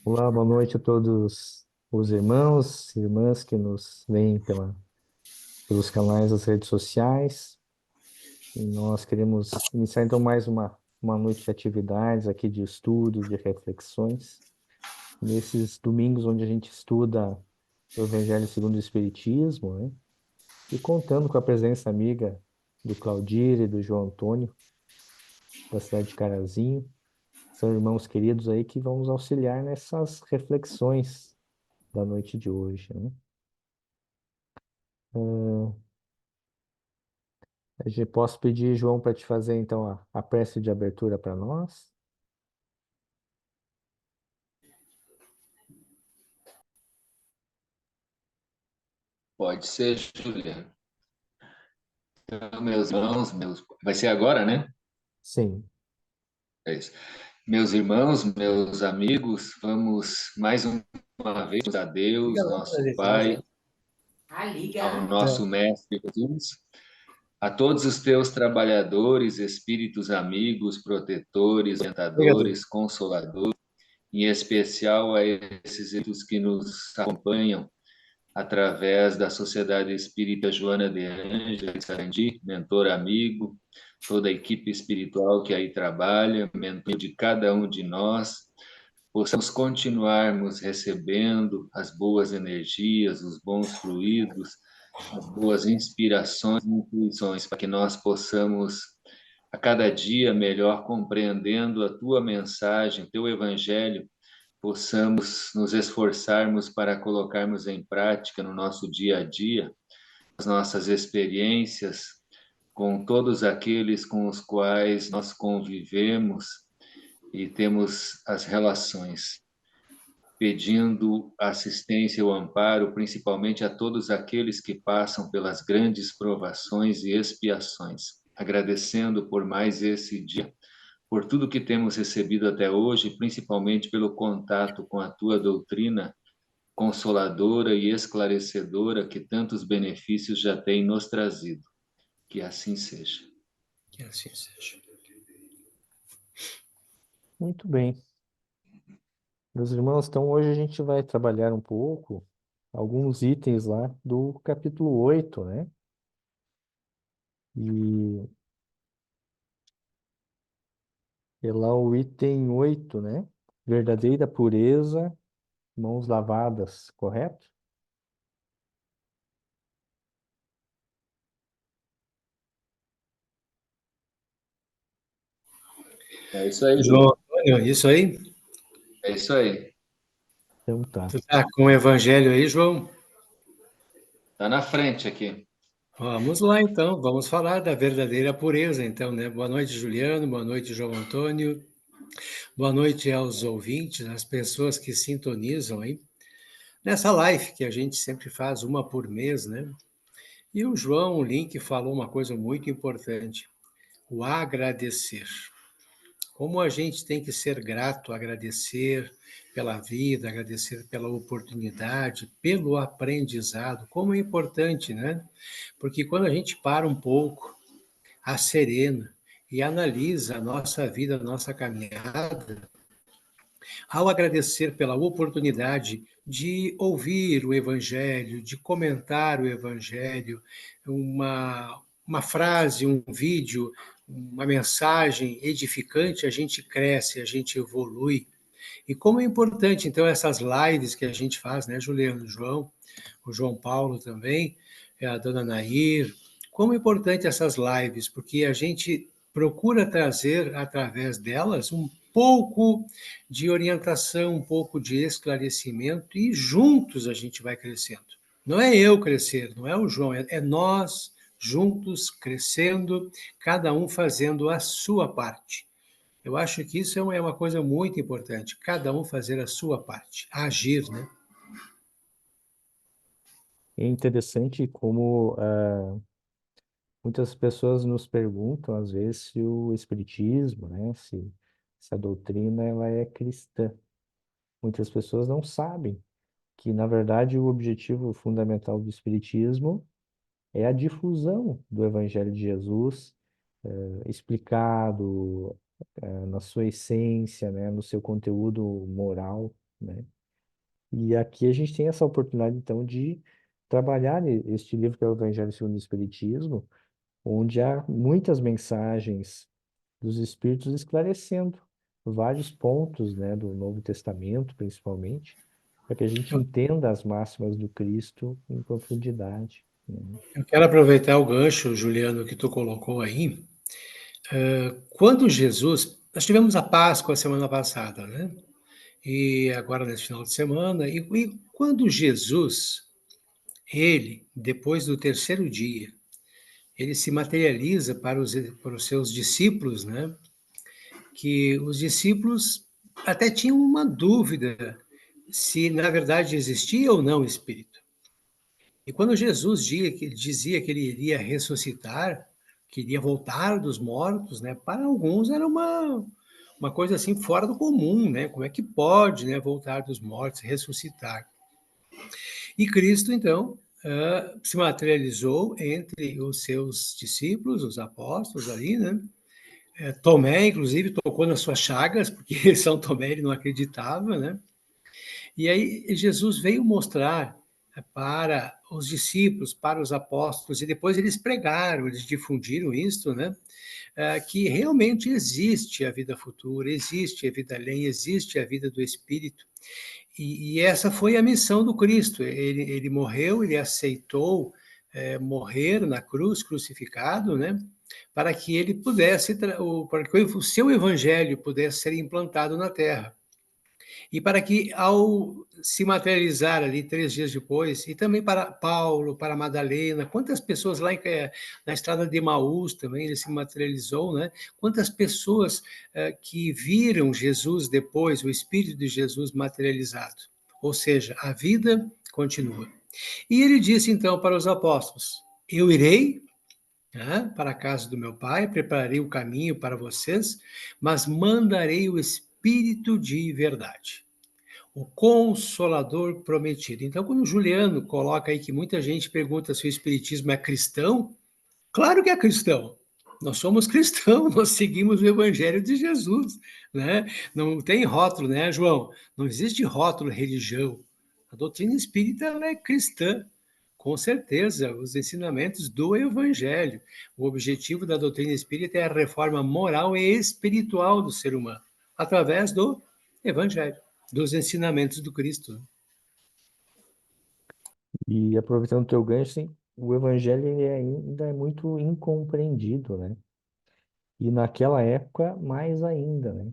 Olá, boa noite a todos os irmãos e irmãs que nos veem pelos canais das redes sociais. E nós queremos iniciar então mais uma noite de atividades aqui de estudos, de reflexões. Nesses domingos onde a gente estuda o Evangelho segundo o Espiritismo, né? E contando com a presença amiga do Claudir e do João Antônio, da cidade de Carazinho. São irmãos queridos aí que vão nos auxiliar nessas reflexões da noite de hoje, né? Posso pedir, João, para te fazer então a prece de abertura para nós? Pode ser, Juliano. Então, meus irmãos, vai ser agora, né? Sim. É isso. Meus irmãos, meus amigos, vamos mais uma vez a Liga Deus, lá para nosso ver se ela já. Pai, ao É. nosso Mestre Jesus, a todos os teus trabalhadores, espíritos amigos, protetores, Liga, Edu. orientadores, consoladores, em especial a esses espíritos que nos acompanham através da Sociedade Espírita Joana de Ângeles Sarandi, mentor amigo, toda a equipe espiritual que aí trabalha, mentor de cada um de nós, possamos continuarmos recebendo as boas energias, os bons fluidos, as boas inspirações e intuições, para que nós possamos, a cada dia, melhor compreendendo a tua mensagem, o teu evangelho, possamos nos esforçarmos para colocarmos em prática no nosso dia a dia as nossas experiências com todos aqueles com os quais nós convivemos e temos as relações, pedindo assistência ou amparo, principalmente a todos aqueles que passam pelas grandes provações e expiações, agradecendo por mais esse dia, por tudo que temos recebido até hoje, principalmente pelo contato com a tua doutrina consoladora e esclarecedora que tantos benefícios já tem nos trazido. Que assim seja. Que assim seja. Muito bem. Meus irmãos, então hoje a gente vai trabalhar um pouco alguns itens lá do capítulo 8, né? E é lá o item 8, né? Verdadeira pureza, mãos lavadas, correto? É isso aí, João Ju. Antônio, isso aí? É isso aí. Então tá. Tu tá com o evangelho aí, João? Tá na frente aqui. Vamos lá, então. Vamos falar da verdadeira pureza, então, né? Boa noite, Juliano. Boa noite, João Antônio. Boa noite aos ouvintes, às pessoas que sintonizam aí. Nessa live que a gente sempre faz uma por mês, né? E o João, o Link, falou uma coisa muito importante: o agradecer. Como a gente tem que ser grato, agradecer pela vida, agradecer pela oportunidade, pelo aprendizado, como é importante, né? Porque quando a gente para um pouco, serena e analisa a nossa vida, a nossa caminhada, ao agradecer pela oportunidade de ouvir o Evangelho, de comentar o Evangelho, uma frase, um vídeo, uma mensagem edificante, a gente cresce, a gente evolui. E como é importante, então, essas lives que a gente faz, né, Juliano, o João Paulo também, a dona Nair, como é importante essas lives, porque a gente procura trazer, através delas, um pouco de orientação, um pouco de esclarecimento, e juntos a gente vai crescendo. Não é eu crescer, não é o João, é nós juntos crescendo, cada um fazendo a sua parte. Eu acho que isso é uma coisa muito importante, cada um fazer a sua parte, agir, né? É interessante como muitas pessoas nos perguntam, às vezes, se o espiritismo, né, se a doutrina ela é cristã. Muitas pessoas não sabem que, na verdade, o objetivo fundamental do espiritismo é a difusão do Evangelho de Jesus, explicado, na sua essência, né, no seu conteúdo moral. né? E aqui a gente tem essa oportunidade, então, de trabalhar este livro que é o Evangelho segundo o Espiritismo, onde há muitas mensagens dos Espíritos esclarecendo vários pontos, né, do Novo Testamento, principalmente, para que a gente Eu, entenda as máximas do Cristo em profundidade, né? eu quero aproveitar o gancho, Juliano, que tu colocou aí. Quando Jesus, nós tivemos a Páscoa semana passada, né? E agora nesse final de semana, e quando Jesus, ele, depois do terceiro dia, ele se materializa para os seus discípulos, né? Que os discípulos até tinham uma dúvida se na verdade existia ou não o Espírito. E quando Jesus dizia que ele iria ressuscitar, que iria voltar dos mortos, né? Para alguns era uma coisa assim fora do comum, né? Como é que pode, né, voltar dos mortos, ressuscitar? E Cristo, então, se materializou entre os seus discípulos, os apóstolos ali, né? Tomé, inclusive, tocou nas suas chagas, porque São Tomé ele não acreditava, né? E aí Jesus veio mostrar para os discípulos, para os apóstolos, e depois eles pregaram, eles difundiram isso, né? Que realmente existe a vida futura, existe a vida além, existe a vida do Espírito. E essa foi a missão do Cristo. Ele morreu, ele aceitou morrer na cruz, crucificado, né? Para que ele pudesse, para que o seu evangelho pudesse ser implantado na terra. E para que, ao se materializar ali 3 dias depois, e também para Paulo, para Madalena, quantas pessoas lá na estrada de Emaús também ele se materializou, né? Quantas pessoas que viram Jesus depois, o Espírito de Jesus materializado. Ou seja, a vida continua. E ele disse então para os apóstolos: Eu irei, né, para a casa do meu pai, prepararei o caminho para vocês, mas mandarei o Espírito de verdade, o Consolador prometido. Então, quando o Juliano coloca aí que muita gente pergunta se o Espiritismo é cristão, claro que é cristão. Nós somos cristãos, nós seguimos o Evangelho de Jesus, né? Não tem rótulo, né, João? Não existe rótulo religião. A doutrina espírita ela é cristã, com certeza, os ensinamentos do Evangelho. O objetivo da doutrina espírita é a reforma moral e espiritual do ser humano, através do Evangelho, dos ensinamentos do Cristo. E aproveitando o teu gancho, sim, o Evangelho ele ainda é muito incompreendido, né? E naquela época, mais ainda, né?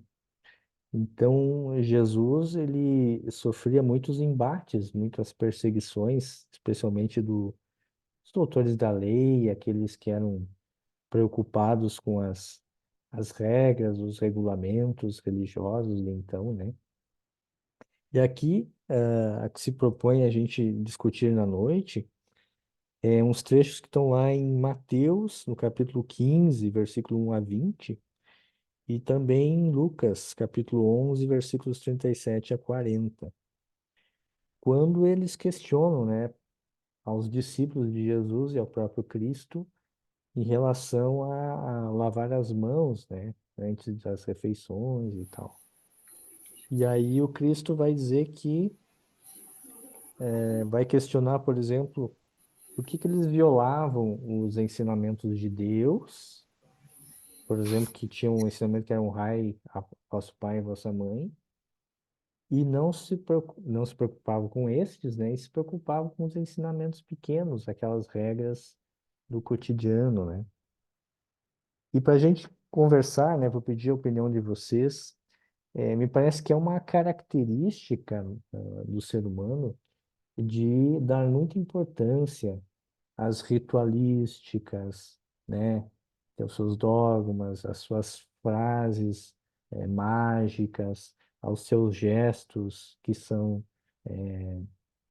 Então, Jesus, ele sofria muitos embates, muitas perseguições, especialmente dos doutores da lei, aqueles que eram preocupados com as regras, os regulamentos religiosos de então, né? E aqui, a que se propõe a gente discutir na noite, uns trechos que estão lá em Mateus, no capítulo 15, versículo 1 a 20, e também em Lucas, capítulo 11, versículos 37 a 40. Quando eles questionam, né, aos discípulos de Jesus e ao próprio Cristo em relação a lavar as mãos, né, antes das refeições e tal. E aí o Cristo vai dizer que vai questionar, por exemplo, por que que eles violavam os ensinamentos de Deus, por exemplo, que tinha um ensinamento que era honrai a vosso pai e vossa mãe, e não se preocupavam com estes, né? E se preocupavam com os ensinamentos pequenos, aquelas regras do cotidiano, né? E para a gente conversar, né? Vou pedir a opinião de vocês. Me parece que é uma característica, do ser humano de dar muita importância às ritualísticas, né? Tem os seus dogmas, as suas frases, mágicas, aos seus gestos que são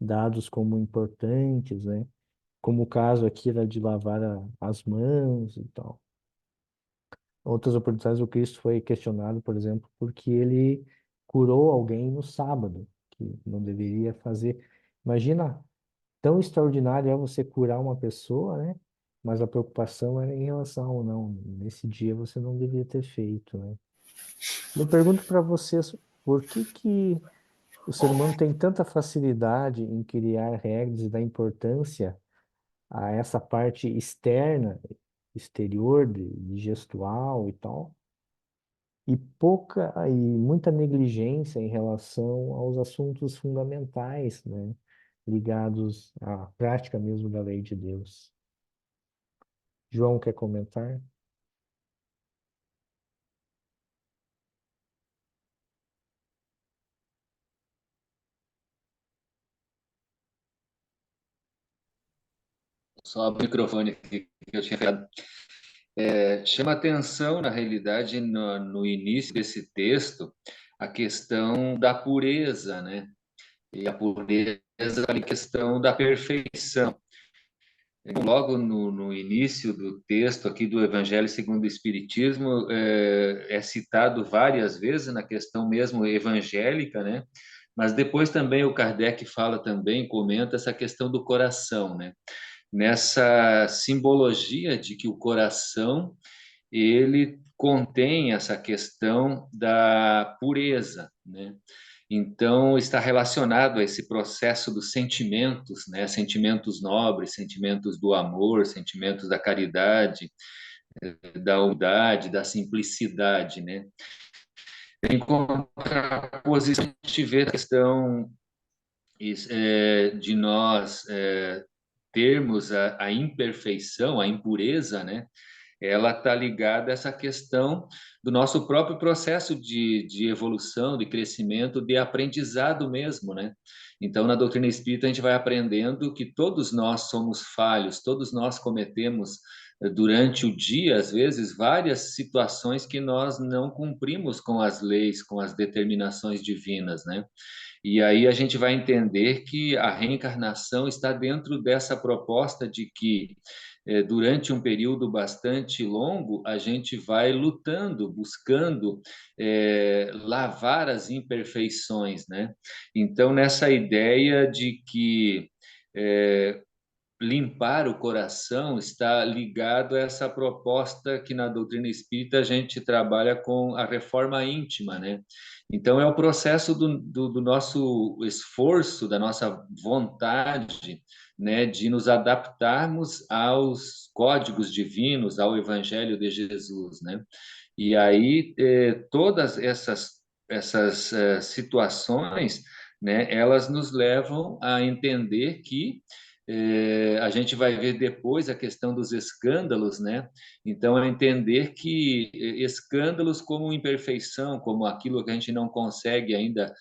dados como importantes, né? Como o caso aqui era de lavar as mãos e tal. Outras oportunidades, o Cristo foi questionado, por exemplo, porque ele curou alguém no sábado, que não deveria fazer. Imagina, tão extraordinário é você curar uma pessoa, né? Mas a preocupação era em relação ao não, nesse dia você não deveria ter feito, né? Eu pergunto para vocês, por que que o ser humano tem tanta facilidade em criar regras e dar importância a essa parte externa, exterior, de gestual e tal, e muita negligência em relação aos assuntos fundamentais, né, ligados à prática mesmo da lei de Deus. João quer comentar? Só o microfone aqui que eu tinha falado. Chama atenção, na realidade, no início desse texto, a questão da pureza, né? E a pureza é a questão da perfeição. Logo no início do texto aqui do Evangelho segundo o Espiritismo, é citado várias vezes na questão mesmo evangélica, né? Mas depois também o Kardec fala também, comenta essa questão do coração, né? Nessa simbologia de que o coração ele contém essa questão da pureza, né? Então, está relacionado a esse processo dos sentimentos, né? Sentimentos nobres, sentimentos do amor, sentimentos da caridade, da humildade, da simplicidade, né? Em contraposição, a gente vê a questão de nós termos a imperfeição, a impureza, né? Ela está ligada a essa questão do nosso próprio processo de evolução, de crescimento, de aprendizado mesmo, né? Então, na doutrina espírita, a gente vai aprendendo que todos nós somos falhos, todos nós cometemos durante o dia, às vezes, várias situações que nós não cumprimos com as leis, com as determinações divinas, né? E aí a gente vai entender que a reencarnação está dentro dessa proposta de que durante um período bastante longo, a gente vai lutando, buscando lavar as imperfeições, né? Então, nessa ideia de que limpar o coração está ligado a essa proposta que na doutrina espírita a gente trabalha com a reforma íntima, né? Então, é o processo do nosso esforço, da nossa vontade, né, de nos adaptarmos aos códigos divinos, ao Evangelho de Jesus, né? E aí, todas essas situações, né, elas nos levam a entender que a gente vai ver depois a questão dos escândalos, né? Então, é entender que escândalos como imperfeição, como aquilo que a gente não consegue ainda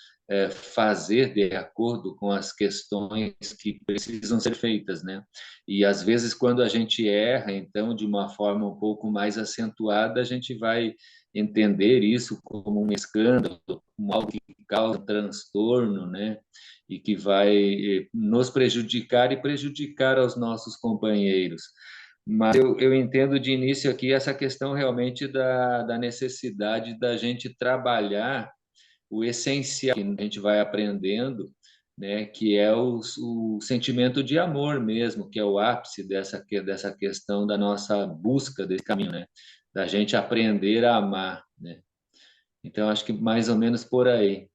fazer de acordo com as questões que precisam ser feitas, né? E às vezes, quando a gente erra, então, de uma forma um pouco mais acentuada, a gente vai entender isso como um escândalo, como algo que causa transtorno, né? E que vai nos prejudicar e prejudicar aos nossos companheiros. Mas eu entendo de início aqui essa questão realmente da necessidade da gente trabalhar o essencial que a gente vai aprendendo, né, que é o sentimento de amor mesmo, que é o ápice dessa questão da nossa busca desse caminho, né, da gente aprender a amar, né. Então, acho que mais ou menos por aí.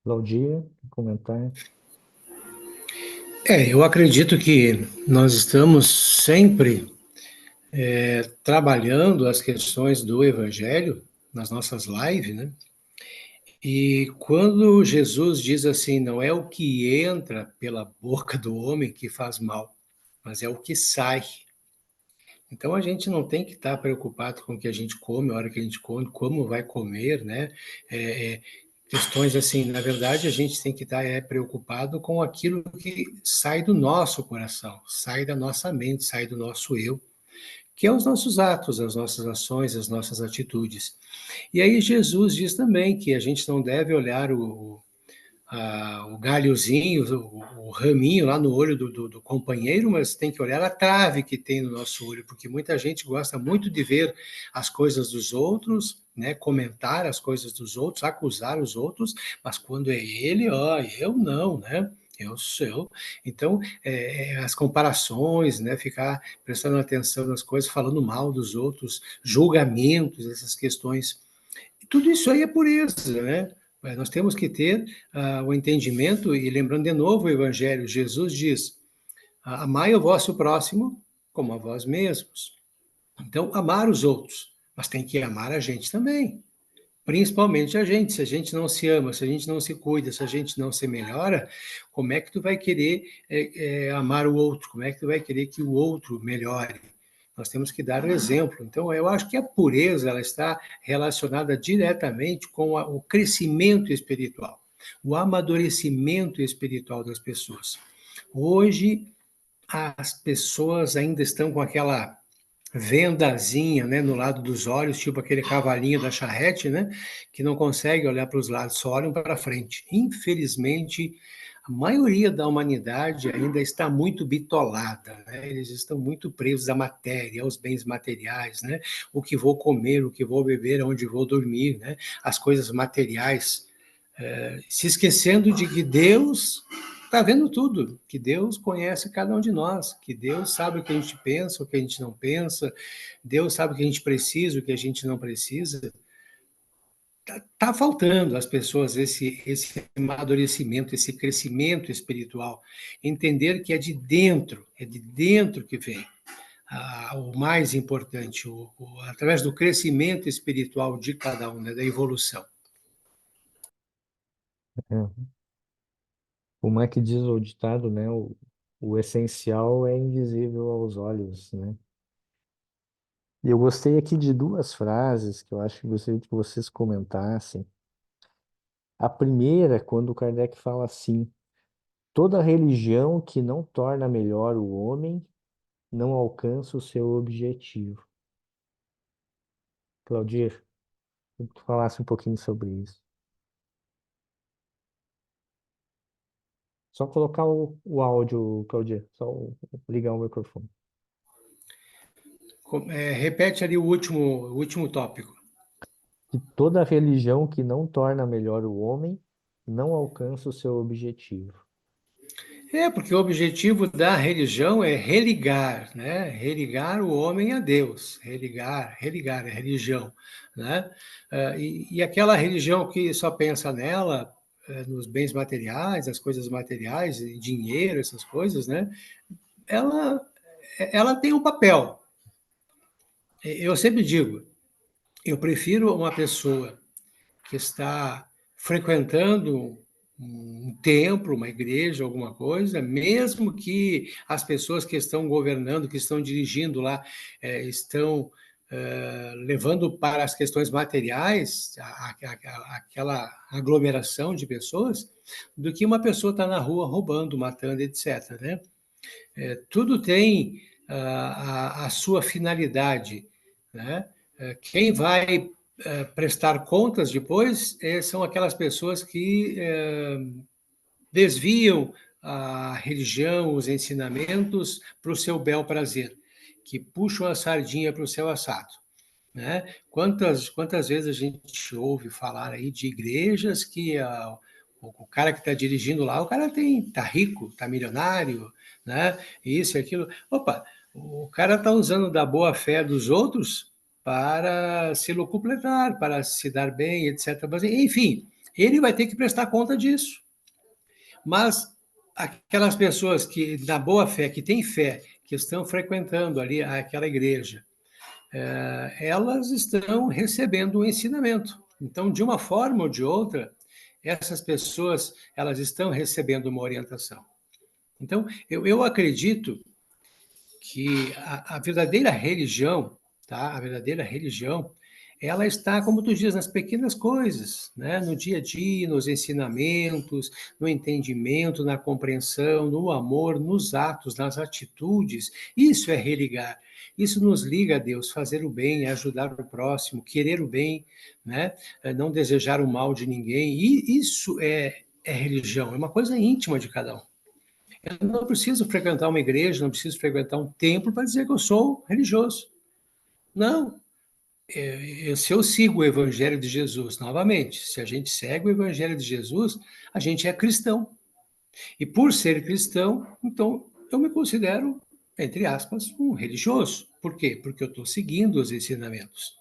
Claudia, quer comentar? Eu acredito que nós estamos sempre trabalhando as questões do Evangelho nas nossas lives, né? E quando Jesus diz assim, não é o que entra pela boca do homem que faz mal, mas é o que sai. Então a gente não tem que estar preocupado com o que a gente come, a hora que a gente come, como vai comer, né? Questões assim, na verdade a gente tem que estar preocupado com aquilo que sai do nosso coração, sai da nossa mente, sai do nosso eu, que é os nossos atos, as nossas ações, as nossas atitudes. E aí Jesus diz também que a gente não deve olhar o galhozinho, o raminho lá no olho do companheiro, mas tem que olhar a trave que tem no nosso olho, porque muita gente gosta muito de ver as coisas dos outros, né, comentar as coisas dos outros, acusar os outros, mas quando é ele, ó, eu não, né? Eu sou. Então, as comparações, né, ficar prestando atenção nas coisas, falando mal dos outros, julgamentos, essas questões. Tudo isso aí é pureza, né? Nós temos que ter o entendimento, e lembrando de novo o Evangelho, Jesus diz, amai o vosso próximo como a vós mesmos. Então, amar os outros, mas tem que amar a gente também. Principalmente a gente. Se a gente não se ama, se a gente não se cuida, se a gente não se melhora, como é que tu vai querer amar o outro? Como é que tu vai querer que o outro melhore? Nós temos que dar o exemplo. Então, eu acho que a pureza ela está relacionada diretamente com o crescimento espiritual, o amadurecimento espiritual das pessoas. Hoje, as pessoas ainda estão com aquela vendazinha, né, no lado dos olhos, tipo aquele cavalinho da charrete, né, que não consegue olhar para os lados, só olham para frente. Infelizmente, a maioria da humanidade ainda está muito bitolada, né? Eles estão muito presos à matéria, aos bens materiais, né? O que vou comer, o que vou beber, onde vou dormir, né? As coisas materiais, se esquecendo de que Deus está vendo tudo, que Deus conhece cada um de nós, que Deus sabe o que a gente pensa, o que a gente não pensa, Deus sabe o que a gente precisa, o que a gente não precisa. Tá faltando às pessoas esse amadurecimento, esse crescimento espiritual, entender que é de dentro que vem o mais importante, através do crescimento espiritual de cada um, né, da evolução. É. Como é que diz o ditado, né? O essencial é invisível aos olhos, né? E eu gostei aqui de duas frases que eu acho que gostaria que vocês comentassem. A primeira, quando Kardec fala assim: toda religião que não torna melhor o homem não alcança o seu objetivo. Claudir, que tu falasse um pouquinho sobre isso. Só colocar o áudio, Claudir, só ligar o microfone. Repete ali o último tópico. Que toda religião que não torna melhor o homem não alcança o seu objetivo. Porque o objetivo da religião é religar, né? Religar o homem a Deus, religar a religião, né? E aquela religião que só pensa nela, nos bens materiais, as coisas materiais, dinheiro, essas coisas, né? Ela tem um papel. Eu sempre digo, eu prefiro uma pessoa que está frequentando um templo, uma igreja, alguma coisa, mesmo que as pessoas que estão governando, que estão dirigindo lá, estão levando para as questões materiais aquela aglomeração de pessoas, do que uma pessoa estar na rua roubando, matando, etc. Né? Tudo tem a sua finalidade. Né? Quem vai prestar contas depois são aquelas pessoas que desviam a religião, os ensinamentos para o seu bel prazer, que puxam a sardinha para o seu assado. Né? Quantas vezes a gente ouve falar aí de igrejas que o cara que está dirigindo lá, o cara tá rico, está milionário, né? Isso e aquilo. Opa, o cara está usando da boa fé dos outros para se locupletar, para se dar bem, etc. Mas, enfim, ele vai ter que prestar conta disso. Mas aquelas pessoas que, na boa fé, que têm fé, que estão frequentando ali aquela igreja, elas estão recebendo um ensinamento. Então, de uma forma ou de outra, essas pessoas elas estão recebendo uma orientação. Então, eu acredito que a verdadeira religião, tá? A verdadeira religião, ela está, como tu diz, nas pequenas coisas, né? No dia a dia, nos ensinamentos, no entendimento, na compreensão, no amor, nos atos, nas atitudes. Isso é religar. Isso nos liga a Deus, fazer o bem, ajudar o próximo, querer o bem, né? Não desejar o mal de ninguém. E isso é religião, é uma coisa íntima de cada um. Eu não preciso frequentar uma igreja, não preciso frequentar um templo para dizer que eu sou religioso. Não. Se eu sigo o Evangelho de Jesus, novamente, se a gente segue o Evangelho de Jesus, a gente é cristão. E por ser cristão, então eu me considero, entre aspas, um religioso. Por quê? Porque eu estou seguindo os ensinamentos.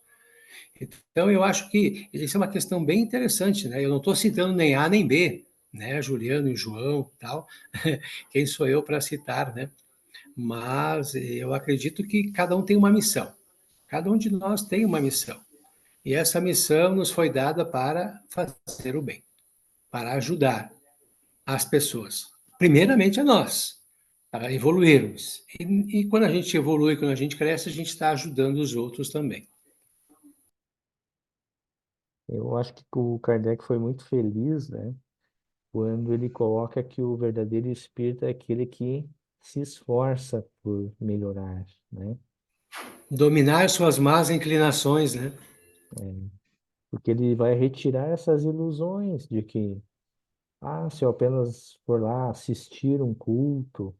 Então, eu acho que isso é uma questão bem interessante, né? Eu não estou citando nem A nem B, né? Juliano e João, tal. Quem sou eu para citar, né? Mas eu acredito que cada um tem uma missão. Cada um de nós tem uma missão. E essa missão nos foi dada para fazer o bem, para ajudar as pessoas. Primeiramente a nós, para evoluirmos. E quando a gente evolui, quando a gente cresce, a gente está ajudando os outros também. Eu acho que o Kardec foi muito feliz, né, quando ele coloca que o verdadeiro espírito é aquele que se esforça por melhorar, né? Dominar suas más inclinações, né? Porque ele vai retirar essas ilusões de que, se eu apenas for lá assistir um culto,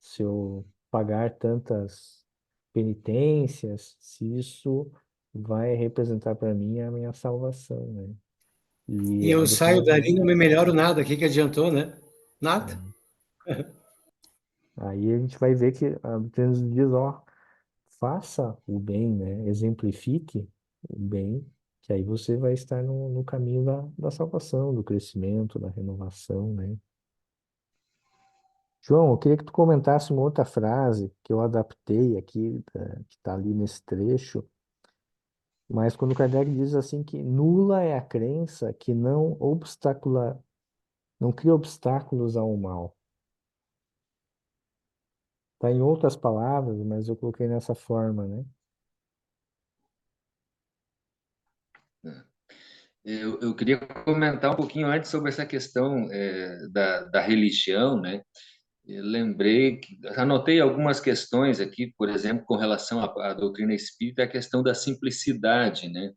se eu pagar tantas penitências, se isso vai representar para mim a minha salvação, né? E E a eu doutrina saio vai dali e dizer, não me melhoro nada. O que adiantou, né? Nada. é, aí a gente vai ver que a doutrina nos diz, ó, faça o bem, né? Exemplifique o bem, que aí você vai estar no caminho da salvação, do crescimento, da renovação, né? João, eu queria que tu comentasse uma outra frase que eu adaptei aqui, que está ali nesse trecho, mas quando Kardec diz assim que nula é a crença que não cria obstáculos ao mal. Está em outras palavras, mas eu coloquei nessa forma, né? Eu queria comentar um pouquinho antes sobre essa questão da religião, né? Eu lembrei, anotei algumas questões aqui, por exemplo, com relação à doutrina espírita, a questão da simplicidade, né?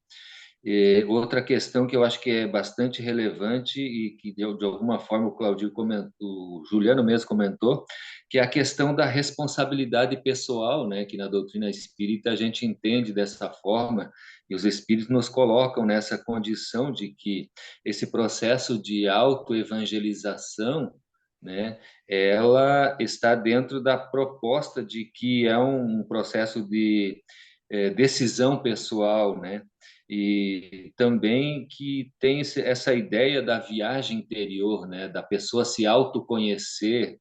E outra questão que eu acho que é bastante relevante e que de alguma forma o Claudio comentou, o Juliano mesmo comentou, que é a questão da responsabilidade pessoal, né? Que na doutrina espírita a gente entende dessa forma e os espíritos nos colocam nessa condição de que esse processo de autoevangelização, né? Ela está dentro da proposta de que é um processo de decisão pessoal, né? E também que tem essa ideia da viagem interior, né? Da pessoa se autoconhecer,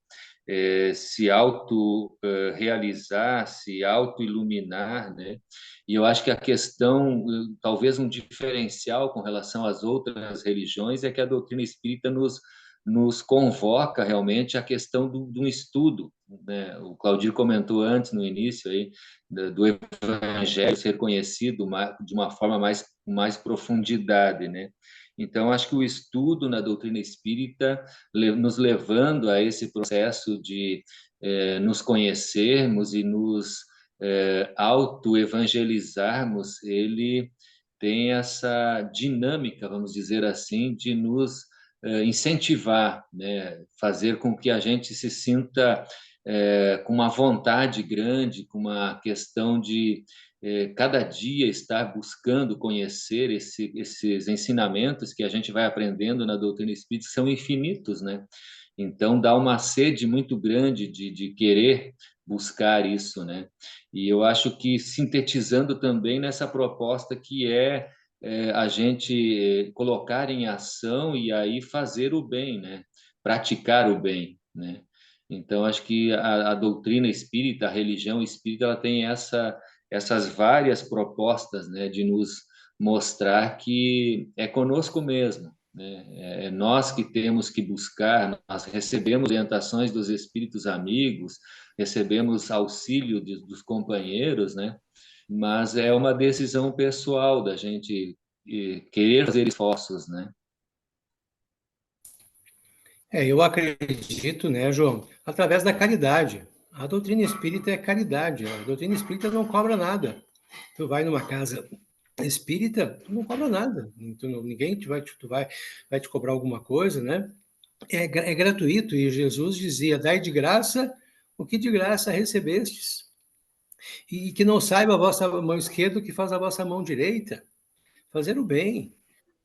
se auto realizar, se auto iluminar, né? E eu acho que a questão, talvez um diferencial com relação às outras religiões, é que a doutrina espírita nos convoca realmente a questão de um estudo, né? O Claudio comentou antes, no início, aí, do evangelho ser conhecido de uma forma mais profundidade, né? Então, acho que o estudo na doutrina espírita, nos levando a esse processo de nos conhecermos e nos auto-evangelizarmos, ele tem essa dinâmica, vamos dizer assim, de nos incentivar, né? Fazer com que a gente se sinta com uma vontade grande, com uma questão de cada dia estar buscando conhecer esses ensinamentos que a gente vai aprendendo na doutrina espírita, que são infinitos, né? Então, dá uma sede muito grande de querer buscar isso, né? E eu acho que sintetizando também nessa proposta que a gente colocar em ação e aí fazer o bem, né? Praticar o bem, né? Então, acho que a doutrina espírita, a religião espírita, ela tem essas várias propostas, né? De nos mostrar que é conosco mesmo, né? É nós que temos que buscar, nós recebemos orientações dos espíritos amigos, recebemos auxílio dos companheiros, né? Mas é uma decisão pessoal da gente querer fazer esforços, né? Eu acredito, né, João, através da caridade. A doutrina espírita é caridade. A doutrina espírita não cobra nada. Tu vai numa casa espírita, tu não cobra nada. Ninguém vai te cobrar alguma coisa, né? É gratuito. E Jesus dizia: dai de graça o que de graça recebestes. E que não saiba a vossa mão esquerda o que faz a vossa mão direita. Fazer o bem,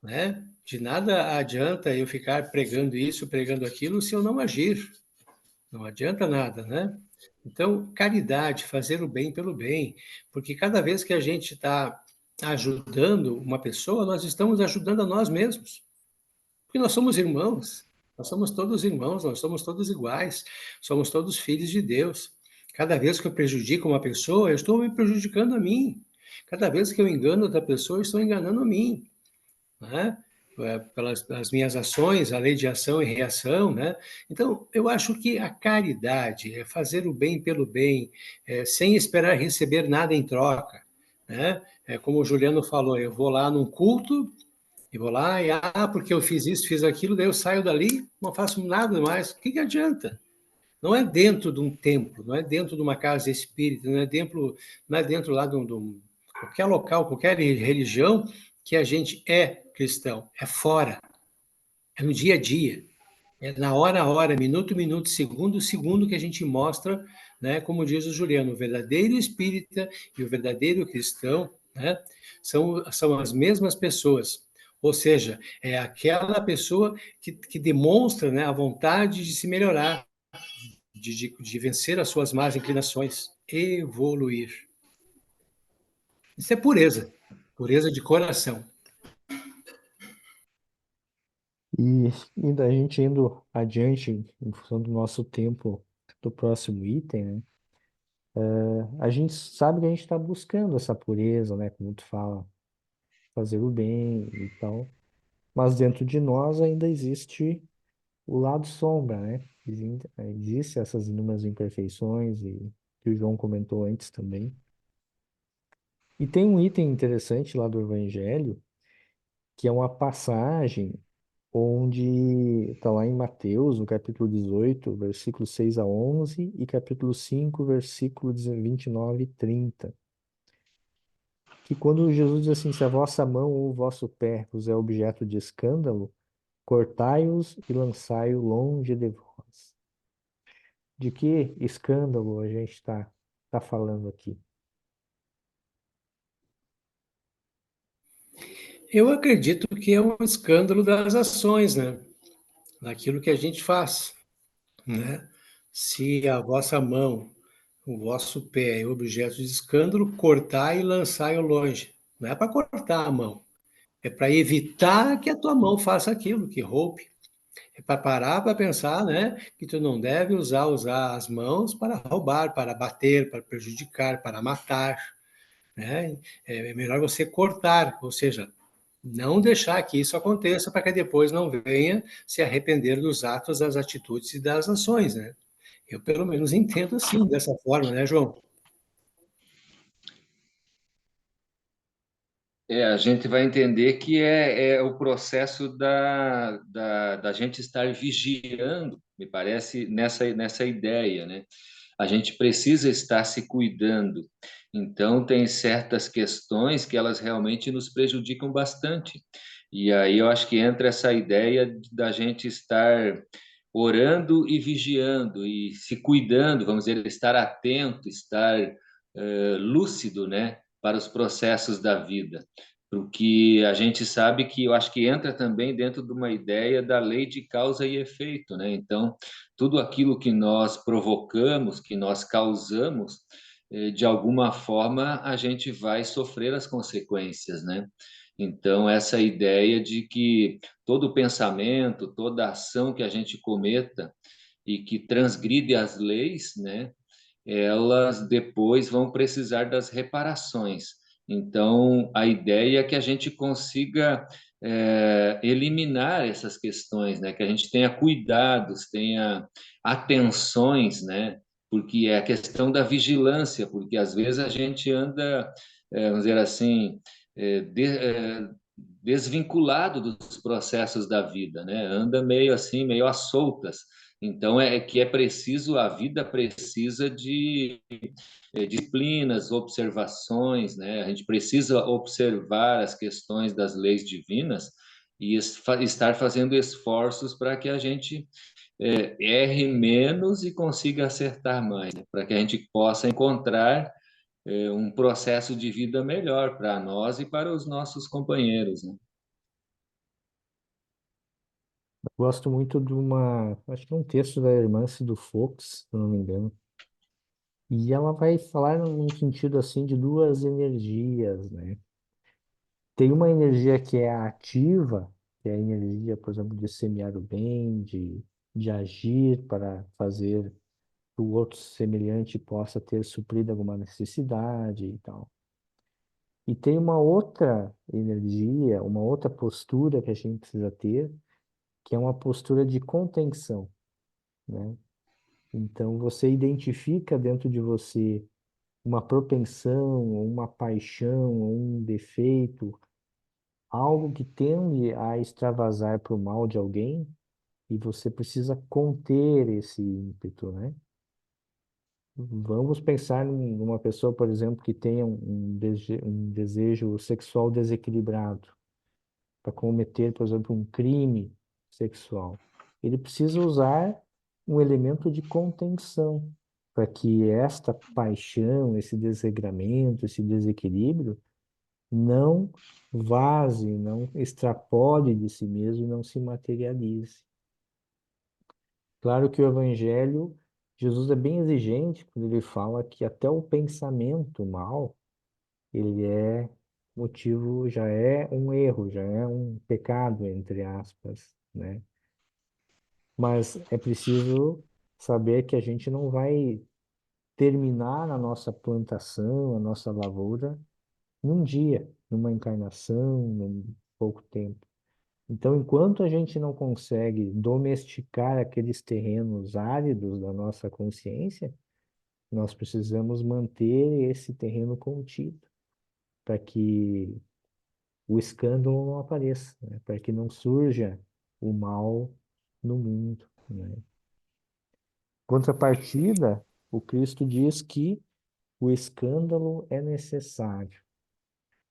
né? De nada adianta eu ficar pregando isso, pregando aquilo, se eu não agir. Não adianta nada, né? Então, caridade, fazer o bem pelo bem, porque cada vez que a gente está ajudando uma pessoa, nós estamos ajudando a nós mesmos. Porque nós somos irmãos, nós somos todos irmãos, nós somos todos iguais, somos todos filhos de Deus. Cada vez que eu prejudico uma pessoa, eu estou me prejudicando a mim. Cada vez que eu engano outra pessoa, eu estou enganando a mim, né? Pelas minhas ações, a lei de ação e reação, né? Então, eu acho que a caridade é fazer o bem pelo bem, sem esperar receber nada em troca, né? Como o Juliano falou, eu vou lá num culto e vou lá e, porque eu fiz isso, fiz aquilo, daí eu saio dali, não faço nada mais. O que que adianta? Não é dentro de um templo, não é dentro de uma casa espírita, não é dentro lá de qualquer local, qualquer religião que a gente é cristão. É fora, é no dia a dia, é na hora a hora, minuto, minuto, segundo, segundo que a gente mostra, né, como diz o Juliano, o verdadeiro espírita e o verdadeiro cristão, né, são as mesmas pessoas. Ou seja, é aquela pessoa que demonstra, né, a vontade de se melhorar, de vencer as suas más inclinações, evoluir. Isso é pureza, pureza de coração. E, e da gente indo adiante, em função do nosso tempo do próximo item, né? A gente sabe que a gente está buscando essa pureza, né? Como tu fala, fazer o bem e tal. Mas dentro de nós ainda existe o lado sombra, né? Existem essas inúmeras imperfeições e que o João comentou antes também. E tem um item interessante lá do Evangelho, que é uma passagem onde está lá em Mateus, no capítulo 18, versículos 6 a 11, e capítulo 5, versículos 29 e 30. Que quando Jesus diz assim, se a vossa mão ou o vosso pé vos é objeto de escândalo, cortai-os e lançai-o longe de vós. De que escândalo a gente tá falando aqui? Eu acredito que é um escândalo das ações, né? Daquilo que a gente faz, né? Se a vossa mão, o vosso pé é objeto de escândalo, cortai e lançai-o longe. Não é para cortar a mão, é para evitar que a tua mão faça aquilo, que roube. É para parar para pensar, né, que tu não deve usar as mãos para roubar, para bater, para prejudicar, para matar, né? É melhor você cortar, ou seja, não deixar que isso aconteça para que depois não venha se arrepender dos atos, das atitudes e das ações, né? Eu pelo menos entendo assim, dessa forma, né, João? A gente vai entender que é o processo da gente estar vigiando, me parece, nessa ideia, né? A gente precisa estar se cuidando. Então, tem certas questões que elas realmente nos prejudicam bastante. E aí eu acho que entra essa ideia da gente estar orando e vigiando e se cuidando, vamos dizer, estar atento, estar lúcido, né, para os processos da vida. Porque a gente sabe que eu acho que entra também dentro de uma ideia da lei de causa e efeito, né? Então, tudo aquilo que nós provocamos, que nós causamos, de alguma forma a gente vai sofrer as consequências, né? Então, essa ideia de que todo pensamento, toda ação que a gente cometa e que transgride as leis, né, elas depois vão precisar das reparações. Então, a ideia é que a gente consiga eliminar essas questões, né? Que a gente tenha cuidados, tenha atenções, né? Porque é a questão da vigilância, porque às vezes a gente anda, vamos dizer assim, desvinculado dos processos da vida, né? Anda meio assim, meio às soltas. Então é que é preciso, a vida precisa de disciplinas, observações, né? A gente precisa observar as questões das leis divinas e estar fazendo esforços para que a gente erre menos e consiga acertar mais, né? Para que a gente possa encontrar um processo de vida melhor para nós e para os nossos companheiros, né? Gosto muito de acho que é um texto da irmã do Fox, se eu não me engano. E ela vai falar num sentido assim de duas energias, né? Tem uma energia que é ativa, que é a energia, por exemplo, de semear o bem, de agir para fazer que o outro semelhante possa ter suprido alguma necessidade e tal. E tem uma outra energia, uma outra postura que a gente precisa ter, que é uma postura de contenção, né? Então, você identifica dentro de você uma propensão, ou uma paixão, ou um defeito, algo que tende a extravasar para o mal de alguém, e você precisa conter esse ímpeto, né? Vamos pensar numa pessoa, por exemplo, que tenha um desejo sexual desequilibrado, para cometer, por exemplo, um crime sexual. Ele precisa usar um elemento de contenção, para que esta paixão, esse desregramento, esse desequilíbrio não vaze, não extrapole de si mesmo e não se materialize. Claro que o Evangelho, Jesus é bem exigente quando ele fala que até o pensamento mal, ele é motivo, já é um erro, já é um pecado, entre aspas, né? Mas é preciso saber que a gente não vai terminar a nossa plantação, a nossa lavoura, num dia, numa encarnação, num pouco tempo. Então, enquanto a gente não consegue domesticar aqueles terrenos áridos da nossa consciência, nós precisamos manter esse terreno contido, para que o escândalo não apareça, né? Para que não surja o mal no mundo, né? Contrapartida, o Cristo diz que o escândalo é necessário.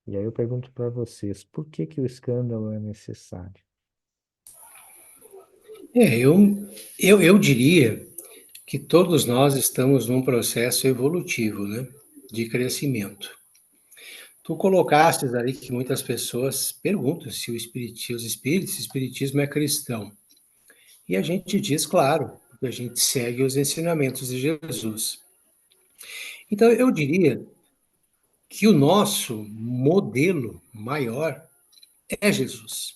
E aí eu pergunto para vocês, por que que o escândalo é necessário? Eu diria que todos nós estamos num processo evolutivo, né, de crescimento. Tu colocaste ali que muitas pessoas perguntam se o espiritismo é cristão. E a gente diz, claro, que a gente segue os ensinamentos de Jesus. Então, eu diria que o nosso modelo maior é Jesus.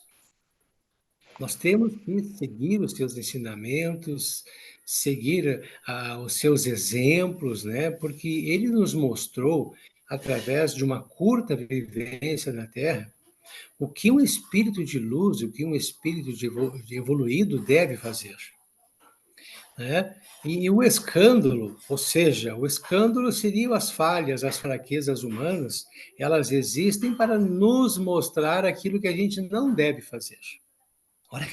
Nós temos que seguir os seus ensinamentos, seguir os seus exemplos, né? Porque ele nos mostrou, através de uma curta vivência na Terra, o que um espírito de luz, o que um espírito de evoluído deve fazer, né? E o escândalo, ou seja, o escândalo seriam as falhas, as fraquezas humanas, elas existem para nos mostrar aquilo que a gente não deve fazer. Olha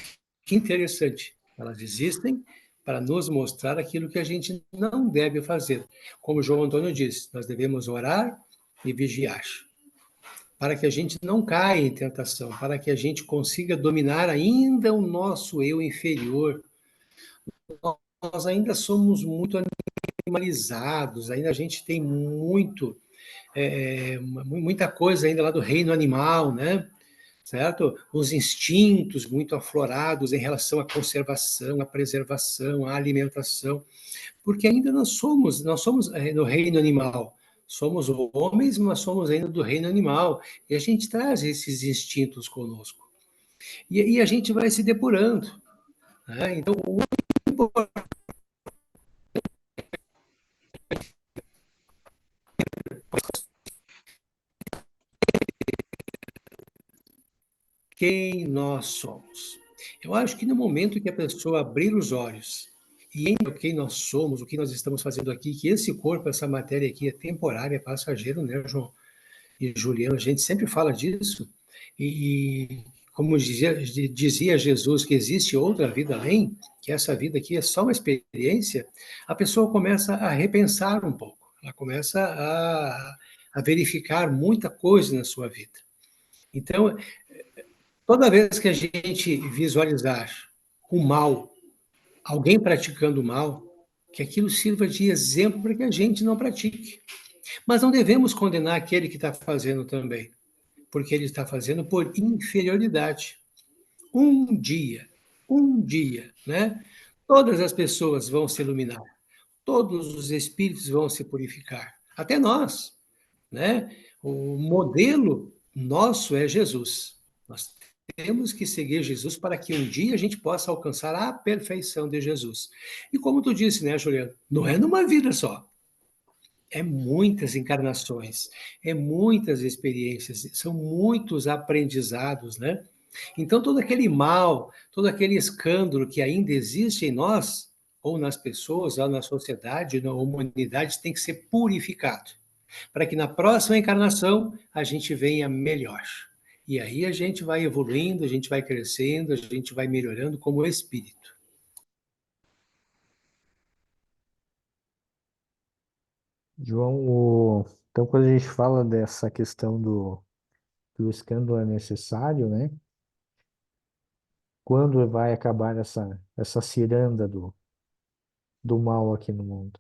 que interessante. Elas existem para nos mostrar aquilo que a gente não deve fazer. Como João Antônio disse, nós devemos orar e vigiar, para que a gente não caia em tentação, para que a gente consiga dominar ainda o nosso eu inferior. Nós ainda somos muito animalizados, ainda a gente tem muita coisa ainda lá do reino animal, né? Certo? Os instintos muito aflorados em relação à conservação, à preservação, à alimentação, porque ainda nós somos no reino animal. Somos homens, mas somos ainda do reino animal. E a gente traz esses instintos conosco. E a gente vai se depurando. Né? Então, o quem nós somos. Eu acho que no momento que a pessoa abrir os olhos e entender quem nós somos, o que nós estamos fazendo aqui, que esse corpo, essa matéria aqui é temporária, é passageiro, né, João e Juliano? A gente sempre fala disso. E como dizia Jesus, que existe outra vida além, que essa vida aqui é só uma experiência, a pessoa começa a repensar um pouco, ela começa a verificar muita coisa na sua vida. Então, toda vez que a gente visualizar o mal, alguém praticando o mal, que aquilo sirva de exemplo para que a gente não pratique. Mas não devemos condenar aquele que está fazendo também, porque ele está fazendo por inferioridade. Um dia, né? Todas as pessoas vão se iluminar, todos os espíritos vão se purificar, até nós, né? O modelo nosso é Jesus. Nós temos que seguir Jesus para que um dia a gente possa alcançar a perfeição de Jesus. E como tu disse, né, Juliano? Não é numa vida só. É muitas encarnações, é muitas experiências, são muitos aprendizados, né? Então, todo aquele mal, todo aquele escândalo que ainda existe em nós, ou nas pessoas, ou na sociedade, na humanidade, tem que ser purificado, para que na próxima encarnação a gente venha melhor. E aí a gente vai evoluindo, a gente vai crescendo, a gente vai melhorando como espírito. João, então quando a gente fala dessa questão do escândalo é necessário, né? Quando vai acabar essa ciranda do mal aqui no mundo?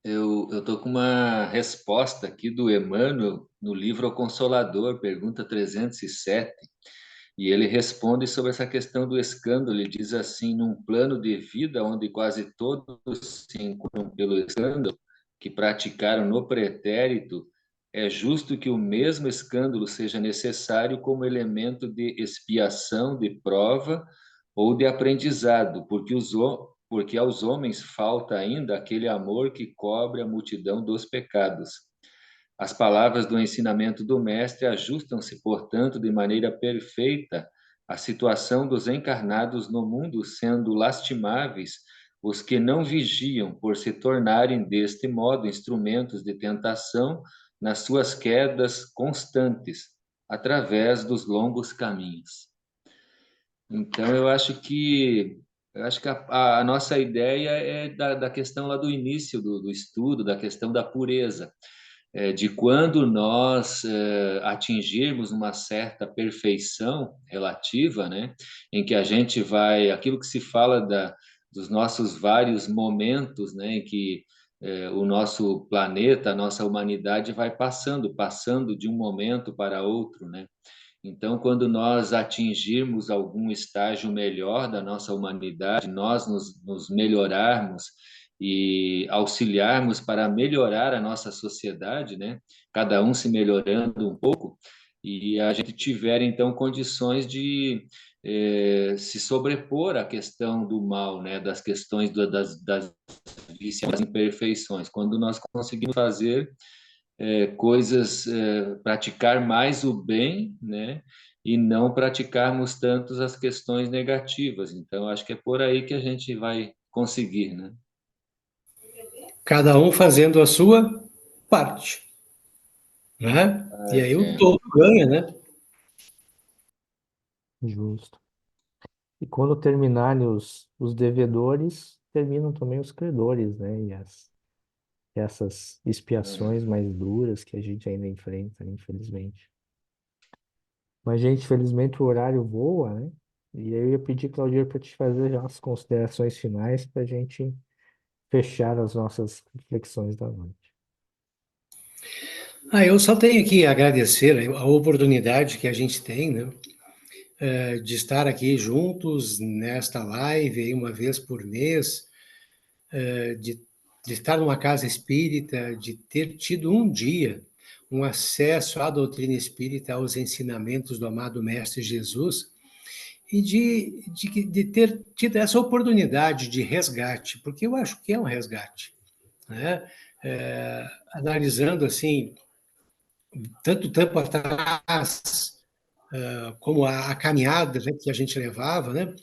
Eu estou com uma resposta aqui do Emmanuel no livro O Consolador, pergunta 307, e ele responde sobre essa questão do escândalo. Ele diz assim: num plano de vida onde quase todos se encontram pelo escândalo que praticaram no pretérito, é justo que o mesmo escândalo seja necessário como elemento de expiação, de prova ou de aprendizado, porque aos homens falta ainda aquele amor que cobre a multidão dos pecados. As palavras do ensinamento do Mestre ajustam-se, portanto, de maneira perfeita à situação dos encarnados no mundo, sendo lastimáveis os que não vigiam por se tornarem, deste modo, instrumentos de tentação nas suas quedas constantes, através dos longos caminhos. Então, eu acho que a nossa ideia é da questão lá do início do estudo, da questão da pureza, de quando nós atingirmos uma certa perfeição relativa, né, em que a gente vai, aquilo que se fala dos nossos vários momentos, né, em que o nosso planeta, a nossa humanidade vai passando de um momento para outro, né? Então, quando nós atingirmos algum estágio melhor da nossa humanidade, nós nos melhorarmos e auxiliarmos para melhorar a nossa sociedade, né? Cada um se melhorando um pouco, e a gente tiver, então, condições de se sobrepor à questão do mal, né? Das questões das vícios, das imperfeições. Quando nós conseguimos fazer coisas, praticar mais o bem, né? E não praticarmos tanto as questões negativas. Então, acho que é por aí que a gente vai conseguir, né? Cada um fazendo a sua parte, né? E aí o Arte, todo ganha, né? Justo. E quando terminarem os devedores, terminam também os credores, né? Essas expiações mais duras que a gente ainda enfrenta, infelizmente. Mas, gente, infelizmente o horário voa, né? E eu ia pedir, Claudir, para te fazer já as considerações finais para a gente fechar as nossas reflexões da noite. Eu só tenho que agradecer a oportunidade que a gente tem, né? De estar aqui juntos nesta live aí uma vez por mês, de estar numa casa espírita, de ter tido um dia um acesso à doutrina espírita, aos ensinamentos do amado Mestre Jesus, e de ter tido essa oportunidade de resgate, porque eu acho que é um resgate, né? Analisando assim, tanto tempo atrás, como a caminhada, né, que a gente levava, né?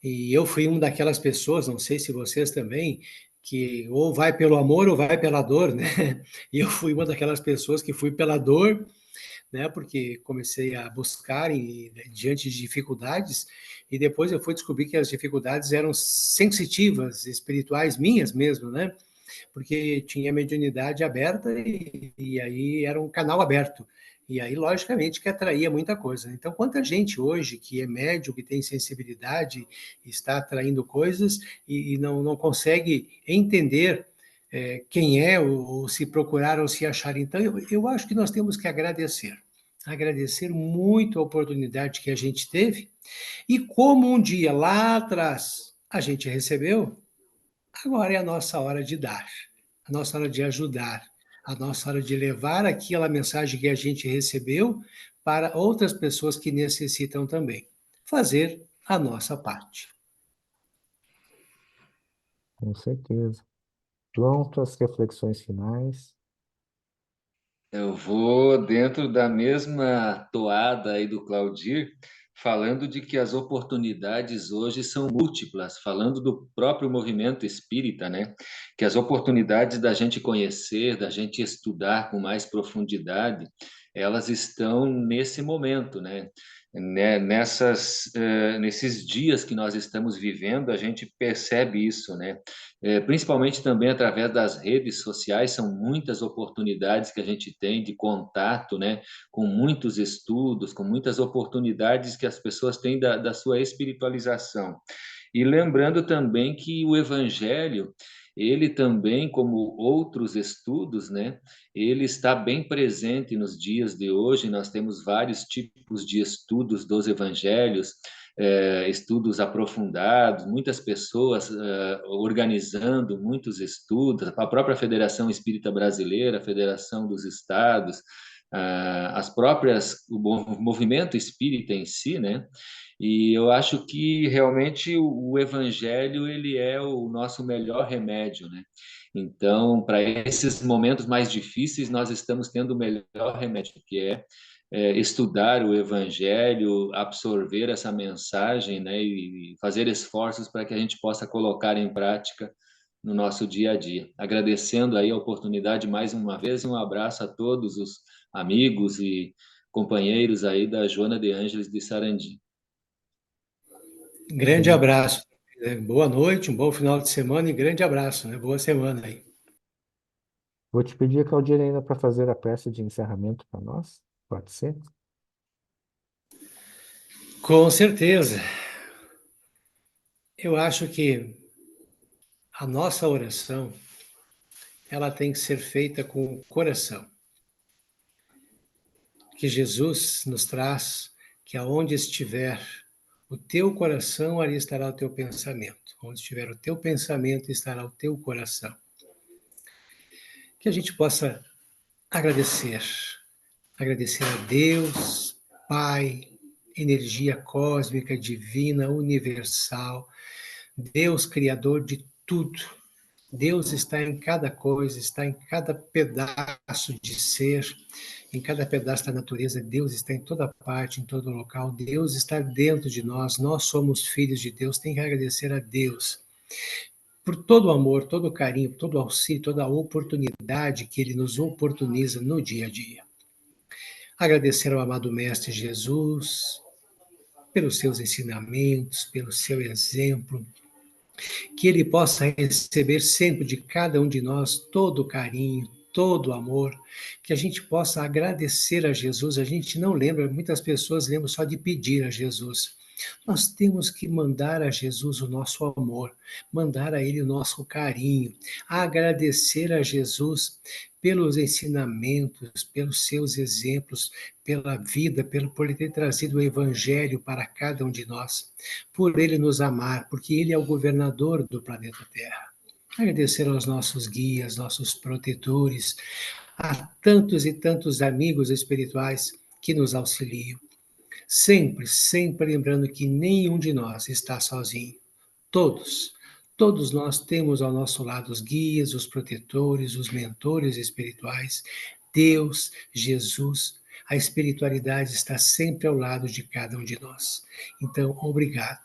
E eu fui uma daquelas pessoas, não sei se vocês também, que ou vai pelo amor ou vai pela dor, né? E eu fui uma daquelas pessoas que fui pela dor, né? Porque comecei a buscar diante de dificuldades e depois eu fui descobrir que as dificuldades eram sensitivas, espirituais minhas mesmo, né? Porque tinha mediunidade aberta e aí era um canal aberto. E aí, logicamente, que atraía muita coisa. Então, quanta gente hoje que é médium, que tem sensibilidade, está atraindo coisas e não consegue entender quem é, ou se procurar ou se achar. Então, eu acho que nós temos que agradecer muito a oportunidade que a gente teve e como um dia lá atrás a gente recebeu, agora é a nossa hora de dar, a nossa hora de ajudar, A nossa hora de levar aquela mensagem que a gente recebeu para outras pessoas que necessitam também. Fazer a nossa parte. Com certeza. João, tuas reflexões finais. Eu vou dentro da mesma toada aí do Claudir, falando de que as oportunidades hoje são múltiplas, falando do próprio movimento espírita, né? Que as oportunidades da gente conhecer, da gente estudar com mais profundidade, elas estão nesse momento, né? Nesses dias que nós estamos vivendo, a gente percebe isso, né? Principalmente também através das redes sociais, são muitas oportunidades que a gente tem de contato, né, com muitos estudos, com muitas oportunidades que as pessoas têm da sua espiritualização. E lembrando também que o Evangelho, ele também, como outros estudos, né, ele está bem presente nos dias de hoje. Nós temos vários tipos de estudos dos Evangelhos, estudos aprofundados, muitas pessoas organizando muitos estudos, a própria Federação Espírita Brasileira, a Federação dos Estados, as próprias, o movimento espírita em si, né? E eu acho que realmente o evangelho ele é o nosso melhor remédio, né? Então, para esses momentos mais difíceis, nós estamos tendo o melhor remédio, que é estudar o Evangelho, absorver essa mensagem, né, e fazer esforços para que a gente possa colocar em prática no nosso dia a dia. Agradecendo aí a oportunidade mais uma vez e um abraço a todos os amigos e companheiros aí da Joana de Ângeles de Sarandi. Grande abraço. Boa noite, um bom final de semana e grande abraço, né? Boa semana aí. Vou te pedir, Claudir, ainda para fazer a prece de encerramento para nós. Pode ser? Com certeza. Eu acho que a nossa oração, ela tem que ser feita com o coração. Que Jesus nos traz que aonde estiver o teu coração, ali estará o teu pensamento. Onde estiver o teu pensamento, estará o teu coração. Que a gente possa agradecer. Agradecer a Deus, Pai, energia cósmica, divina, universal, Deus criador de tudo. Deus está em cada coisa, está em cada pedaço de ser, em cada pedaço da natureza. Deus está em toda parte, em todo local. Deus está dentro de nós. Nós somos filhos de Deus. Tem que agradecer a Deus por todo o amor, todo o carinho, todo o auxílio, toda a oportunidade que Ele nos oportuniza no dia a dia. Agradecer ao amado Mestre Jesus pelos seus ensinamentos, pelo seu exemplo, que ele possa receber sempre de cada um de nós todo o carinho, todo o amor, que a gente possa agradecer a Jesus. A gente não lembra, muitas pessoas lembram só de pedir a Jesus. Nós temos que mandar a Jesus o nosso amor, mandar a Ele o nosso carinho, agradecer a Jesus pelos ensinamentos, pelos seus exemplos, pela vida, por ele ter trazido o Evangelho para cada um de nós, por ele nos amar, porque ele é o governador do planeta Terra. Agradecer aos nossos guias, nossos protetores, a tantos e tantos amigos espirituais que nos auxiliam. Sempre, sempre lembrando que nenhum de nós está sozinho. Todos, todos nós temos ao nosso lado os guias, os protetores, os mentores espirituais, Deus, Jesus. A espiritualidade está sempre ao lado de cada um de nós. Então, obrigado.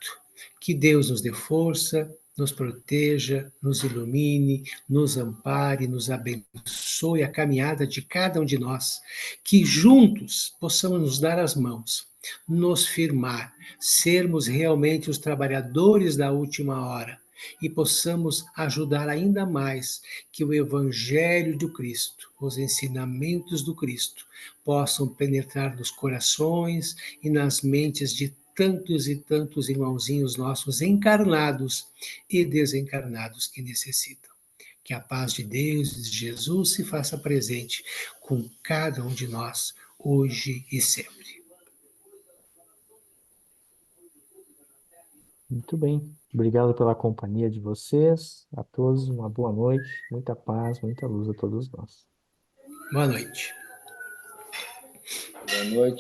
Que Deus nos dê força, nos proteja, nos ilumine, nos ampare, nos abençoe a caminhada de cada um de nós. Que juntos possamos nos dar as mãos, nos firmar, sermos realmente os trabalhadores da última hora e possamos ajudar ainda mais que o Evangelho do Cristo, os ensinamentos do Cristo, possam penetrar nos corações e nas mentes de tantos e tantos irmãozinhos nossos encarnados e desencarnados que necessitam. Que a paz de Deus e de Jesus se faça presente com cada um de nós, hoje e sempre. Muito bem. Obrigado pela companhia de vocês. A todos, uma boa noite, muita paz, muita luz a todos nós. Boa noite. Boa noite.